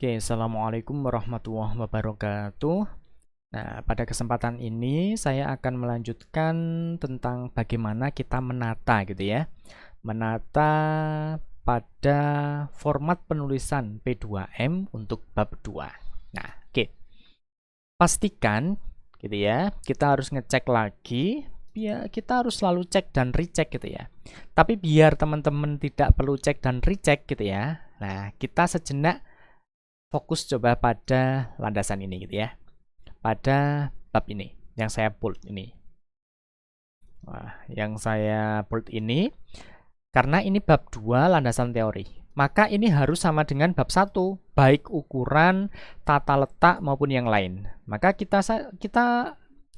Oke, Assalamualaikum warahmatullahi wabarakatuh. Nah, pada kesempatan ini saya akan melanjutkan tentang bagaimana kita menata gitu ya. Menata pada format penulisan P2M untuk bab 2. Nah, oke. Pastikan gitu ya, kita harus ngecek lagi. Ya, kita harus selalu cek dan recheck gitu ya. Tapi biar teman-teman tidak perlu cek dan recheck gitu ya. Nah, kita sejenak fokus coba pada landasan ini gitu ya, pada bab ini yang saya bold ini. Yang saya bold ini karena ini bab 2 landasan teori, maka ini harus sama dengan bab 1, baik ukuran, tata letak maupun yang lain. Maka kita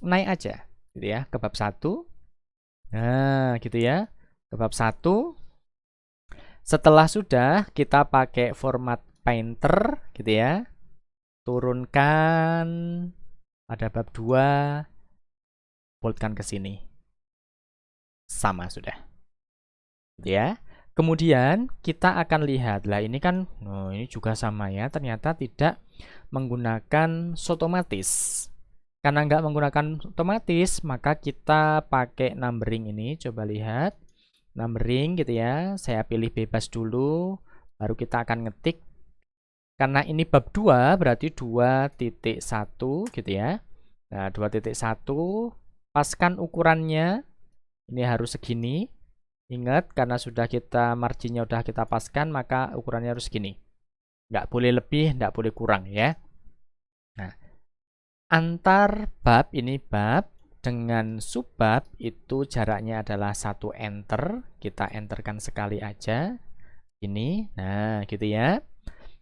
naik aja gitu ya ke bab 1. Nah, gitu ya. Ke bab 1. Setelah sudah kita pakai format painter gitu ya. Turunkan pada bab 2, boldkan ke sini. Sama sudah. Ya. Kemudian kita akan lihat lah ini kan ini juga sama ya, ternyata tidak menggunakan otomatis. Karena nggak menggunakan otomatis, maka kita pakai numbering ini. Coba lihat numbering gitu ya. Saya pilih bebas dulu, baru kita akan ngetik. Karena ini bab 2 berarti 2.1 gitu ya. Nah, 2.1 paskan ukurannya. Ini harus segini. Ingat, karena sudah kita marginnya udah kita paskan, maka ukurannya harus segini. Nggak boleh lebih, nggak boleh kurang ya. Nah, antar bab, ini bab dengan subbab itu jaraknya adalah 1 enter. Kita enterkan sekali aja. Ini, nah gitu ya.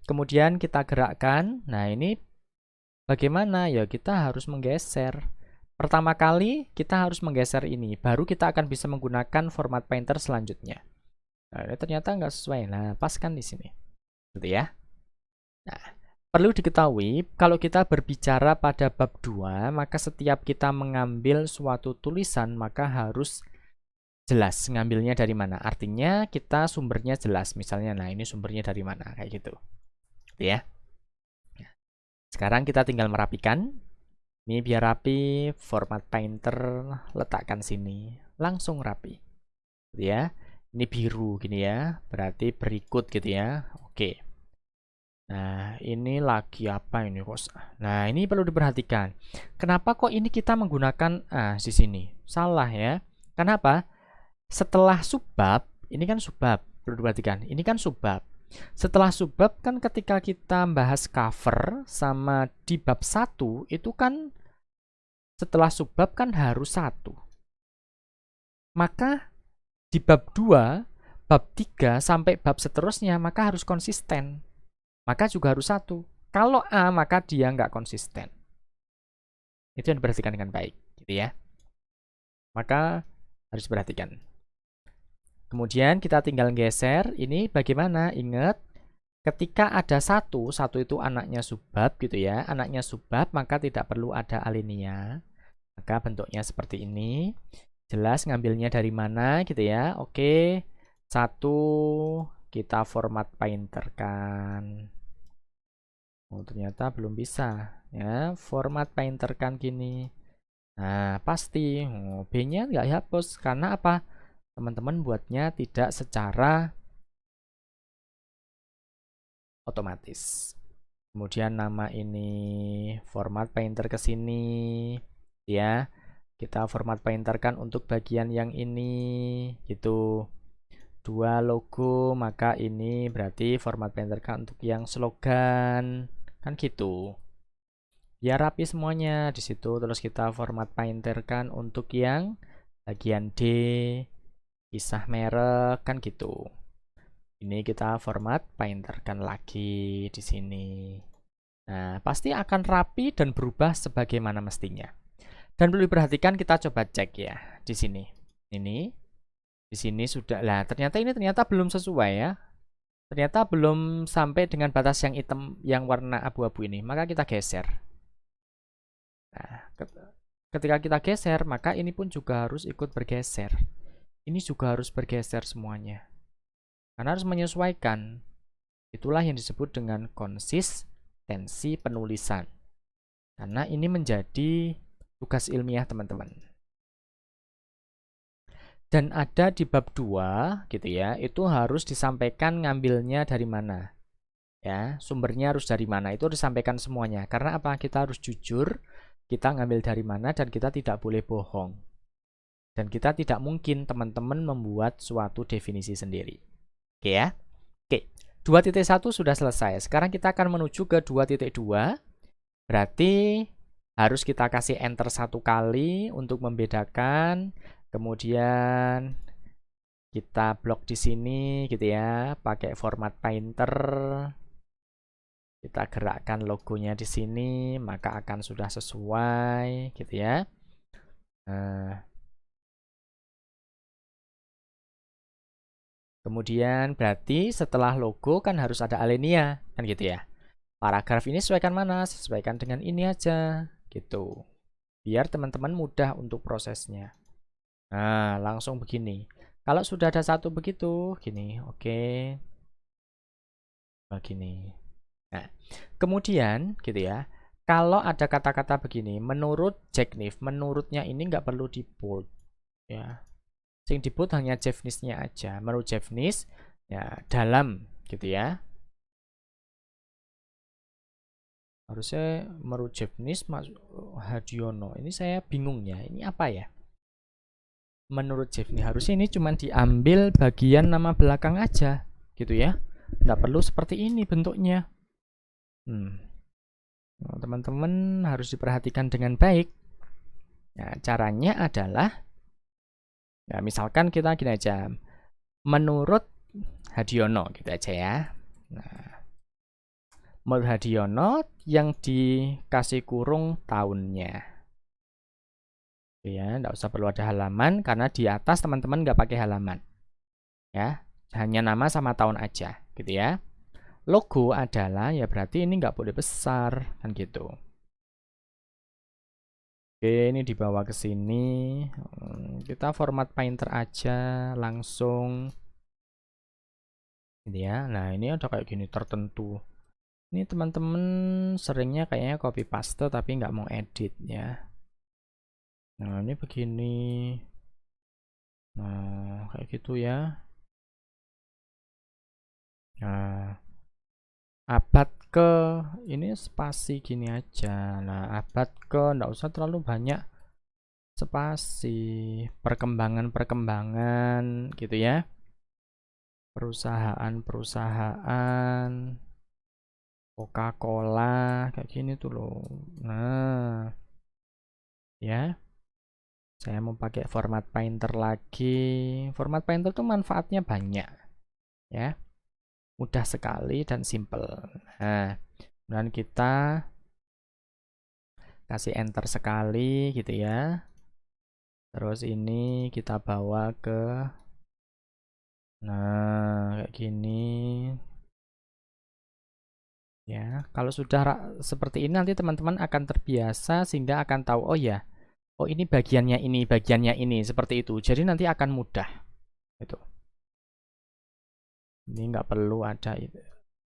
Kemudian kita gerakkan. Nah, ini bagaimana? Ya, kita harus menggeser. Pertama kali kita harus menggeser ini, baru kita akan bisa menggunakan format painter selanjutnya. Nah, ini ternyata nggak sesuai. Nah, paskan di sini. Gitu ya. Nah, perlu diketahui, kalau kita berbicara pada bab 2, maka setiap kita mengambil suatu tulisan, maka harus jelas ngambilnya dari mana. Artinya kita sumbernya jelas. Misalnya, nah ini sumbernya dari mana, kayak gitu. Gitu ya. Sekarang kita tinggal merapikan. Ini biar rapi, format painter letakkan sini, langsung rapi. Gitu ya. Ini biru gini ya, berarti berikut gitu ya. Oke. Nah, ini lagi apa ini kok? Nah, ini perlu diperhatikan. Kenapa kok ini kita menggunakan di sini? Salah ya. Kenapa? Setelah subbab, ini kan subbab, perlu diperhatikan. Ini kan subbab. Setelah subbab kan ketika kita bahas cover sama di bab 1 itu kan setelah subbab kan harus 1. Maka di bab 2, bab 3 sampai bab seterusnya maka harus konsisten. Maka juga harus 1. Kalau A maka dia nggak konsisten. Itu yang diperhatikan dengan baik, gitu ya. Maka harus diperhatikan. Kemudian kita tinggal geser. Ini bagaimana? Ingat, ketika ada 1 itu anaknya subbab gitu ya. Anaknya subbab maka tidak perlu ada alinea. Maka bentuknya seperti ini. Jelas ngambilnya dari mana gitu ya. Oke. 1 kita format painter kan. Oh, ternyata belum bisa ya. Format painter kan gini. Nah, pasti B-nya nggak dihapus karena apa? Teman-teman buatnya tidak secara otomatis. Kemudian nama ini format painter ke sini ya. Kita format painter kan untuk bagian yang ini gitu. 2 logo, maka ini berarti format painter kan untuk yang slogan. Kan gitu. Biar rapi semuanya di situ. Terus kita format painter kan untuk yang bagian D, kisah merek kan gitu. Ini kita format painterkan lagi di sini. Nah, pasti akan rapi dan berubah sebagaimana mestinya. Dan perlu diperhatikan, kita coba cek ya di sini. Ini di sini sudah lah. Ternyata belum sesuai ya. Ternyata belum sampai dengan batas yang hitam yang warna abu-abu ini. Maka kita geser. Nah, ketika kita geser, maka ini pun juga harus ikut bergeser. Ini juga harus bergeser semuanya. Karena harus menyesuaikan. Itulah yang disebut dengan konsis tensi penulisan. Karena ini menjadi tugas ilmiah teman-teman. Dan ada di bab 2 gitu ya, itu harus disampaikan ngambilnya dari mana. Ya, sumbernya harus dari mana, itu harus disampaikan semuanya. Karena apa? Kita harus jujur, kita ngambil dari mana dan kita tidak boleh bohong. Dan kita tidak mungkin teman-teman membuat suatu definisi sendiri. Oke ya? Oke, 2.1 sudah selesai. Sekarang kita akan menuju ke 2.2. Berarti harus kita kasih enter 1 kali untuk membedakan. Kemudian kita blok di sini gitu ya, pakai format painter. Kita gerakkan logonya di sini, maka akan sudah sesuai gitu ya. Kemudian berarti setelah logo kan harus ada alinea kan gitu ya. Paragraf ini sesuaikan mana? Sesuaikan dengan ini aja gitu. Biar teman-teman mudah untuk prosesnya. Nah, langsung begini. Kalau sudah ada satu begitu, gini, oke. Begini. Nah, kemudian gitu ya. Kalau ada kata-kata begini, menurut Jekniff, menurutnya ini nggak perlu di bold ya. Sing di bold hanya Jekniffnya aja. Menurut Jekniff ya dalam gitu ya. Harusnya menurut Jekniff masuk Hadiono. Ini saya bingung ya. Ini apa ya? Menurut Jekniff harusnya ini cuma diambil bagian nama belakang aja gitu ya. Nggak perlu seperti ini bentuknya. Nah, teman-teman harus diperhatikan dengan baik. Nah, caranya adalah ya misalkan kita gini aja. Menurut Hadiono gitu aja ya. Nah, menurut Hadiono yang dikasih kurung tahunnya. Ya, nggak usah perlu ada halaman karena di atas teman-teman nggak pakai halaman. Ya, hanya nama sama tahun aja gitu ya. Logo adalah ya berarti ini nggak boleh besar kan gitu. Oke, ini dibawa ke sini. Kita format painter aja langsung. Gitu ya. Nah, ini ada kayak gini tertentu. Ini teman-teman seringnya kayaknya copy paste tapi nggak mau edit ya. Nah, ini begini. Nah, kayak gitu ya. Nah, abad ke ini spasi gini aja. Nah, abad ke nggak usah terlalu banyak spasi, perkembangan-perkembangan gitu ya. Perusahaan-perusahaan Coca-Cola kayak gini tuh loh. Nah, ya. Saya mau pakai format painter lagi. Format painter tuh manfaatnya banyak ya. Mudah sekali dan simple. Nah, dan kita kasih enter sekali gitu ya. Terus ini kita bawa ke nah, kayak gini. Ya, kalau sudah seperti ini nanti teman-teman akan terbiasa sehingga akan tahu oh ya, oh ini bagiannya ini seperti itu. Jadi nanti akan mudah. Itu. Ini nggak perlu ada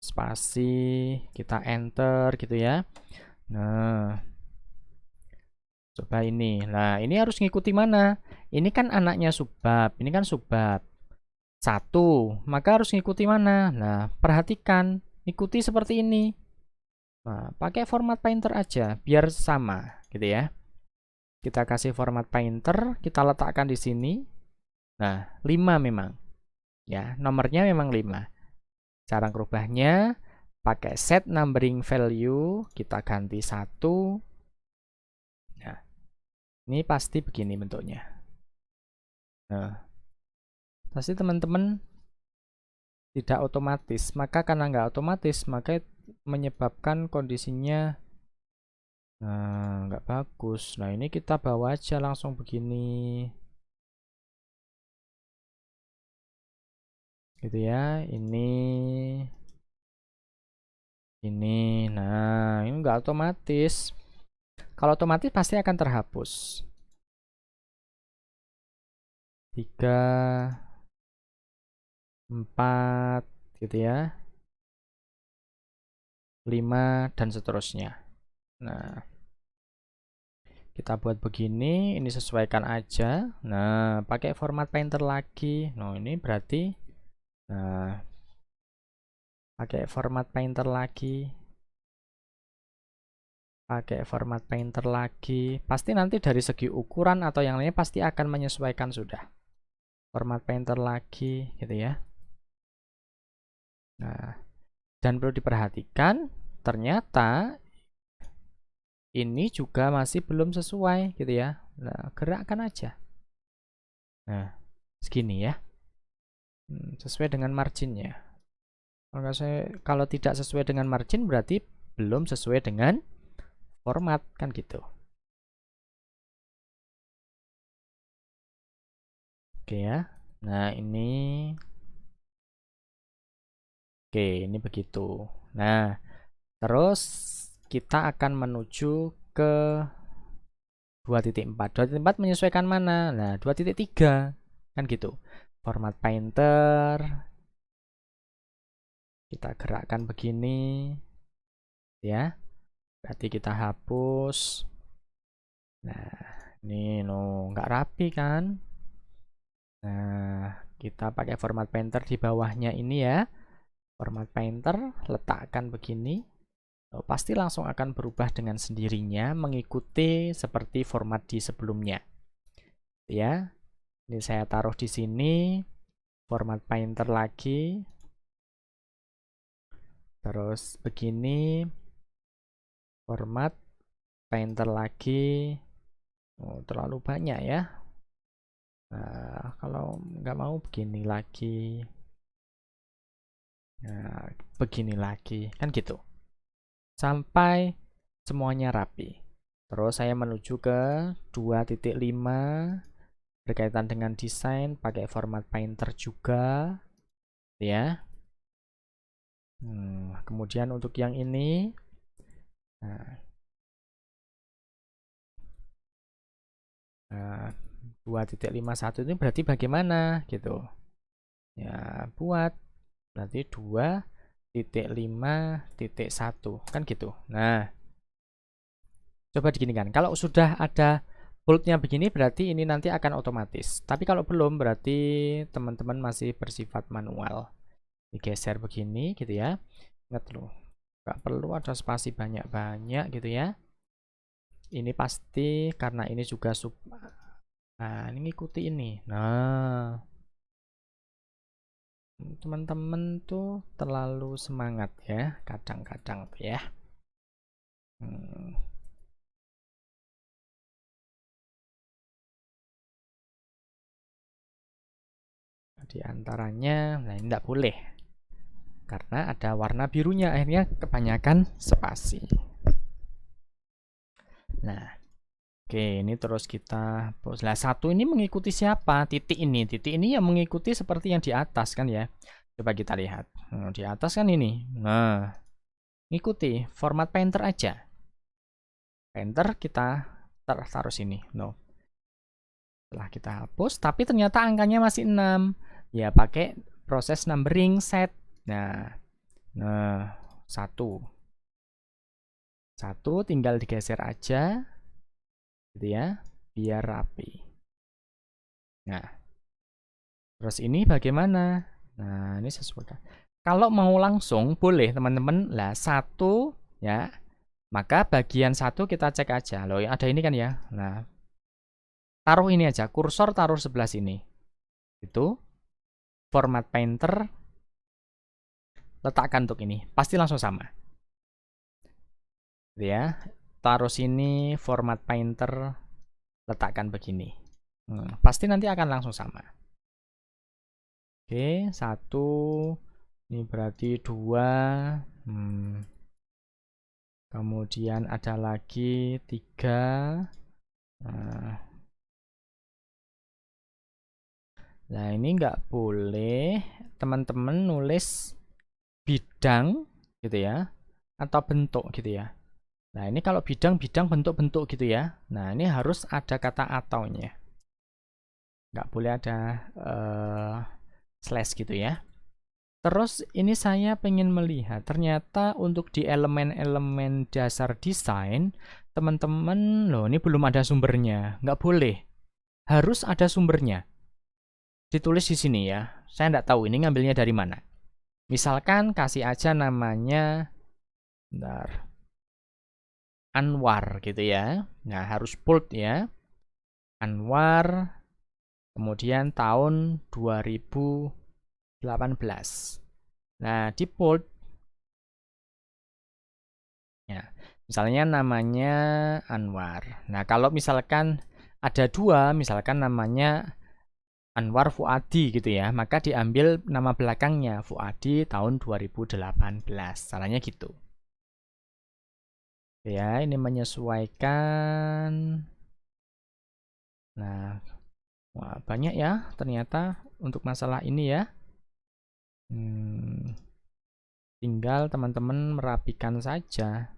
spasi, kita enter gitu ya. Nah, coba ini. Nah, ini harus ngikuti mana? Ini kan anaknya subbab, ini kan subbab. 1, maka harus ngikuti mana? Nah, perhatikan, ikuti seperti ini. Nah, pakai format painter aja biar sama gitu ya. Kita kasih format painter, kita letakkan di sini. Nah, 5 memang. Ya, nomornya memang 5. Cara merubahnya pakai set numbering value, kita ganti 1. Nah, ini pasti begini bentuknya. Nah, pasti teman-teman tidak otomatis. Maka karena nggak otomatis, maka menyebabkan kondisinya nggak bagus. Nah, ini kita bawa aja langsung begini. Gitu ya, ini. Nah, ini nggak otomatis. Kalau otomatis pasti akan terhapus. 3, 4 gitu ya. 5, dan seterusnya. Nah, kita buat begini, ini sesuaikan aja. Nah, pakai format painter lagi. Nah, ini berarti pakai format painter lagi. Pasti nanti dari segi ukuran atau yang lainnya pasti akan menyesuaikan sudah. Format painter lagi gitu ya. Nah, dan perlu diperhatikan ternyata ini juga masih belum sesuai gitu ya. Nah, gerakkan aja. Nah, segini ya. Sesuai dengan marginnya. Kalau tidak sesuai dengan margin berarti belum sesuai dengan format, kan gitu. Oke ya. Nah, ini begitu. Nah, terus kita akan menuju ke 2.4. 2.4 menyesuaikan mana? Nah, 2.3 kan gitu. Format painter kita gerakkan begini ya. Berarti kita hapus. Nah, ini nggak rapi kan? Nah, kita pakai format painter di bawahnya ini ya. Format painter letakkan begini. Pasti langsung akan berubah dengan sendirinya mengikuti seperti format di sebelumnya. Ya. Ini saya taruh di sini. Format painter lagi. Terus begini. Format painter lagi. Terlalu banyak ya. Nah, kalau nggak mau begini lagi. Nah, begini lagi. Kan gitu. Sampai semuanya rapi. Terus saya menuju ke 2.5 berkaitan dengan desain pakai format painter juga ya. Kemudian untuk yang ini 2.51 ini berarti bagaimana gitu ya, buat berarti 2.5.1 kan gitu. Nah, coba diginikan. Kalau sudah ada boldnya begini berarti ini nanti akan otomatis. Tapi kalau belum berarti teman-teman masih bersifat manual. Digeser begini gitu ya. Ingat loh, nggak perlu ada spasi banyak-banyak gitu ya. Ini pasti karena ini juga nah, ini ngikuti ini. Nah, teman-teman tuh terlalu semangat ya, kadang-kadang tuh ya. Di antaranya, nah ini tidak boleh karena ada warna birunya, akhirnya kebanyakan spasi. Nah, oke, ini terus kita hapus. Nah, 1 ini mengikuti siapa? Titik ini yang mengikuti seperti yang di atas kan ya. Coba kita lihat. Di atas kan ini. Nah, ngikuti format painter aja. Painter kita taruh sini. No. Setelah kita hapus, tapi ternyata angkanya masih 6. Ya, pakai proses numbering set. Nah, 1 tinggal digeser aja gitu ya, biar rapi. Nah, terus ini bagaimana? Nah, ini sesuai. Kalau mau langsung boleh teman-teman lah 1 ya, maka bagian 1 kita cek aja loh, ada ini kan ya. Nah, taruh ini aja, kursor taruh sebelah sini. Itu format painter letakkan untuk ini, pasti langsung sama. Ya, taruh sini format painter letakkan begini. Pasti nanti akan langsung sama. Oke, 1 ini berarti 2. Kemudian ada lagi 3. Nah, ini nggak boleh teman-teman nulis bidang gitu ya, atau bentuk gitu ya. Nah, ini kalau bidang, bentuk-bentuk gitu ya. Nah, ini harus ada kata ataunya. Nggak boleh ada slash gitu ya. Terus ini saya pengen melihat, ternyata untuk di elemen-elemen dasar desain, teman-teman, loh ini belum ada sumbernya, nggak boleh. Harus ada sumbernya. Ditulis di sini ya, saya nggak tahu ini ngambilnya dari mana. Misalkan kasih aja namanya, bentar, Anwar gitu ya. Nah harus bold ya, Anwar, kemudian tahun 2018. Nah di bold, ya, misalnya namanya Anwar. Nah, kalau misalkan ada dua, misalkan namanya Anwar Fuadi gitu ya, maka diambil nama belakangnya Fuadi tahun 2018. Salahnya gitu. Ya, ini menyesuaikan. Nah, wah, banyak ya ternyata untuk masalah ini ya. Tinggal teman-teman merapikan saja.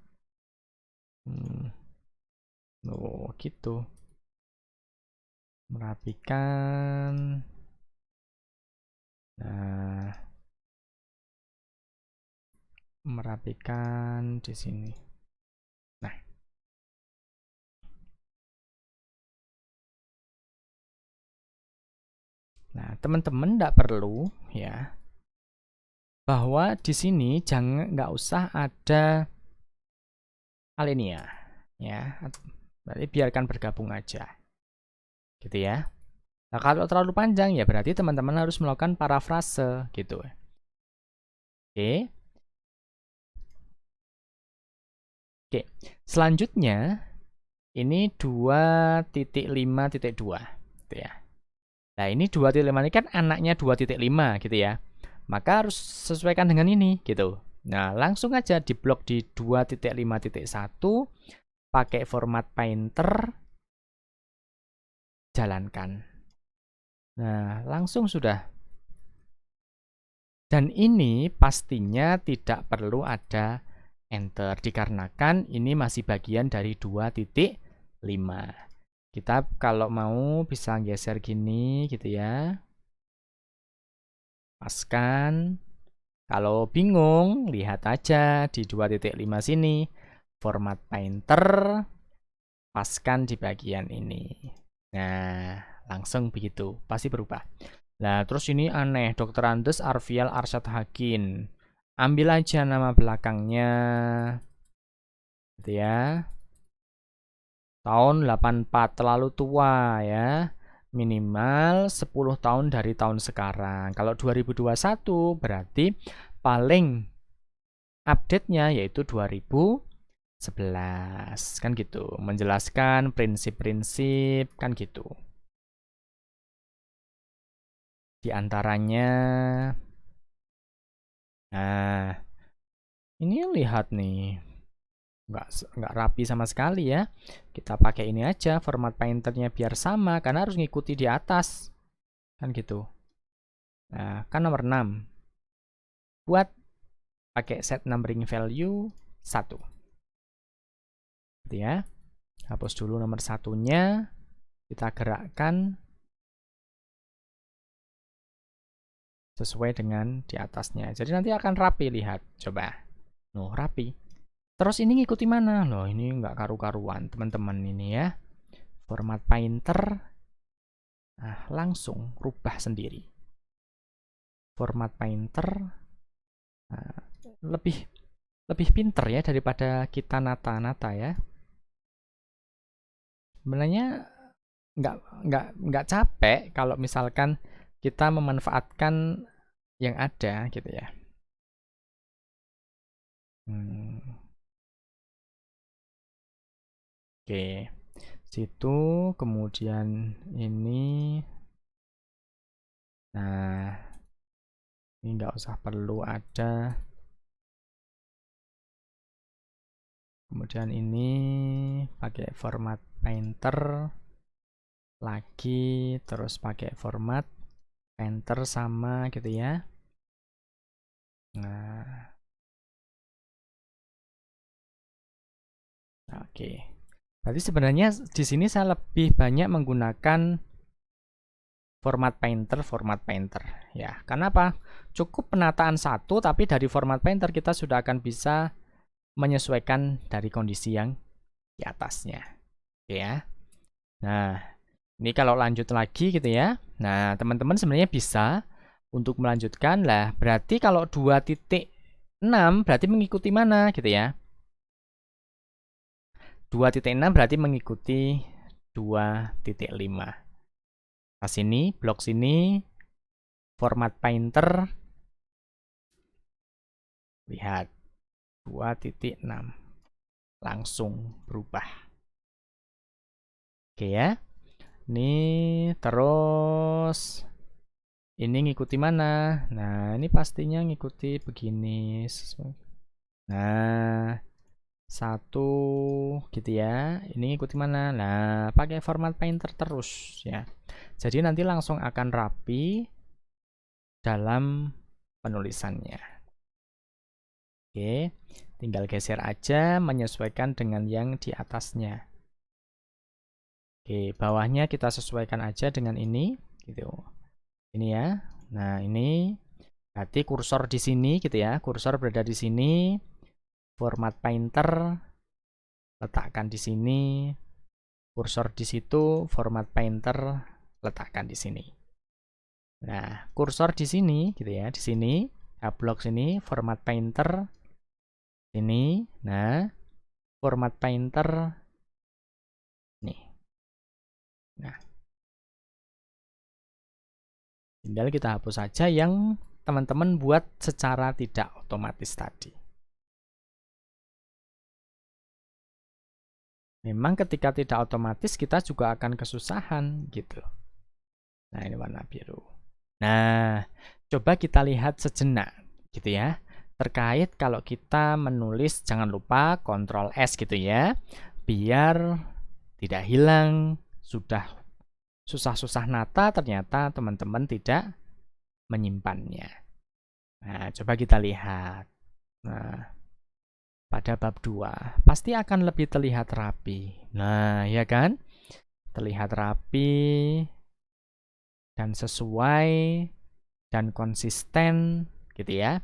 Oh, gitu. Merapikan. Nah, merapikan di sini. Nah, teman-teman tidak perlu ya bahwa di sini jangan nggak usah ada alinea ya. Berarti biarkan bergabung aja. Gitu ya. Nah, kalau terlalu panjang ya berarti teman-teman harus melakukan parafrase gitu. Oke. Oke. Selanjutnya ini 2.5.2 gitu ya. Nah, ini 2.5 ini kan anaknya 2.5 gitu ya. Maka harus sesuaikan dengan ini gitu. Nah, langsung aja di blok di 2.5.1 pakai format painter, jalankan. Nah, langsung sudah. Dan ini pastinya tidak perlu ada enter dikarenakan ini masih bagian dari 2.5. Kita kalau mau bisa geser gini gitu ya. Paskan. Kalau bingung, lihat aja di 2.5 sini. Format painter, paskan di bagian ini. Nah, langsung begitu. Pasti berubah. Nah, terus ini aneh. Dr. Andes Arfial Arsyad Hakin. Ambil aja nama belakangnya. Gitu ya. Tahun 84. Terlalu tua ya. Minimal 10 tahun dari tahun sekarang. Kalau 2021 berarti paling update-nya yaitu 2011 kan gitu, menjelaskan prinsip-prinsip kan gitu. Di antaranya, nah ini lihat nih, nggak rapi sama sekali ya. Kita pakai ini aja format painternya biar sama karena harus ngikuti di atas kan gitu. Nah kan nomor 6 buat pakai set numbering value 1 gitu ya. Hapus dulu nomor satunya, kita gerakkan sesuai dengan di atasnya. Jadi nanti akan rapi, lihat. Coba. Nuh, rapi. Terus ini ngikuti mana? Loh, ini nggak karu-karuan, teman-teman ini ya. Format painter. Nah, langsung rubah sendiri. Format painter. Nah, lebih pinter ya daripada kita nata-nata ya. Sebenarnya nggak capek kalau misalkan kita memanfaatkan yang ada gitu ya. Oke, situ kemudian ini, nah ini nggak usah perlu ada. Kemudian ini pakai format painter lagi, terus pakai format painter sama gitu ya. Nah, oke. Berarti sebenarnya di sini saya lebih banyak menggunakan format painter ya. Karena apa? Cukup penataan satu, tapi dari format painter kita sudah akan bisa menyesuaikan dari kondisi yang di atasnya. Oke ya. Nah, ini kalau lanjut lagi gitu ya. Nah, teman-teman sebenarnya bisa untuk melanjutkan lah. Berarti kalau 2.6 berarti mengikuti mana gitu ya. 2.6 berarti mengikuti 2.5. Nah, sini, blok sini, format painter, lihat 2.6 langsung berubah. Oke ya. Ini terus ini ngikuti mana? Nah, ini pastinya ngikuti begini. Nah, satu gitu ya. Ini ngikuti mana? Nah, pakai format painter terus ya. Jadi nanti langsung akan rapi dalam penulisannya. Oke, tinggal geser aja menyesuaikan dengan yang di atasnya. Oke, bawahnya kita sesuaikan aja dengan ini gitu. Ini ya. Nah, ini berarti kursor di sini gitu ya. Kursor berada di sini. Format painter letakkan di sini. Kursor di situ, format painter letakkan di sini. Nah, kursor di sini gitu ya, di sini, blok sini, format painter sini. Nah, format painter nih. Nah, tinggal kita hapus saja yang teman-teman buat secara tidak otomatis tadi. Memang ketika tidak otomatis kita juga akan kesusahan gitu. Nah, ini warna biru. Nah, coba kita lihat sejenak gitu ya. Terkait kalau kita menulis, jangan lupa Ctrl S gitu ya. Biar tidak hilang, sudah susah-susah nata ternyata teman-teman tidak menyimpannya. Nah, coba kita lihat. Nah, pada bab 2 pasti akan lebih terlihat rapi. Nah, ya kan? Terlihat rapi dan sesuai dan konsisten gitu ya.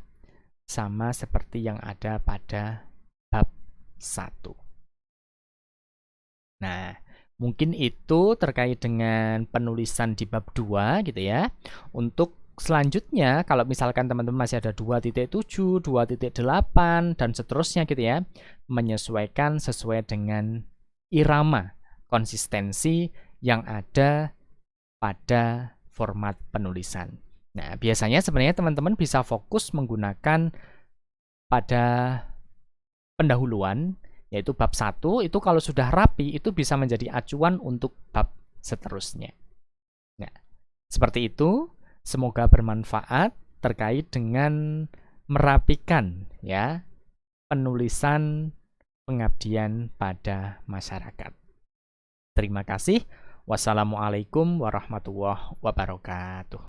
Sama seperti yang ada pada bab 1. Nah, mungkin itu terkait dengan penulisan di bab 2 gitu ya. Untuk selanjutnya, kalau misalkan teman-teman masih ada 2.7, 2.8, dan seterusnya gitu ya, menyesuaikan sesuai dengan irama konsistensi yang ada pada format penulisan. Nah, biasanya sebenarnya teman-teman bisa fokus menggunakan pada pendahuluan, yaitu bab 1, itu kalau sudah rapi, itu bisa menjadi acuan untuk bab seterusnya. Nah, seperti itu, semoga bermanfaat terkait dengan merapikan ya penulisan pengabdian pada masyarakat. Terima kasih. Wassalamualaikum warahmatullahi wabarakatuh.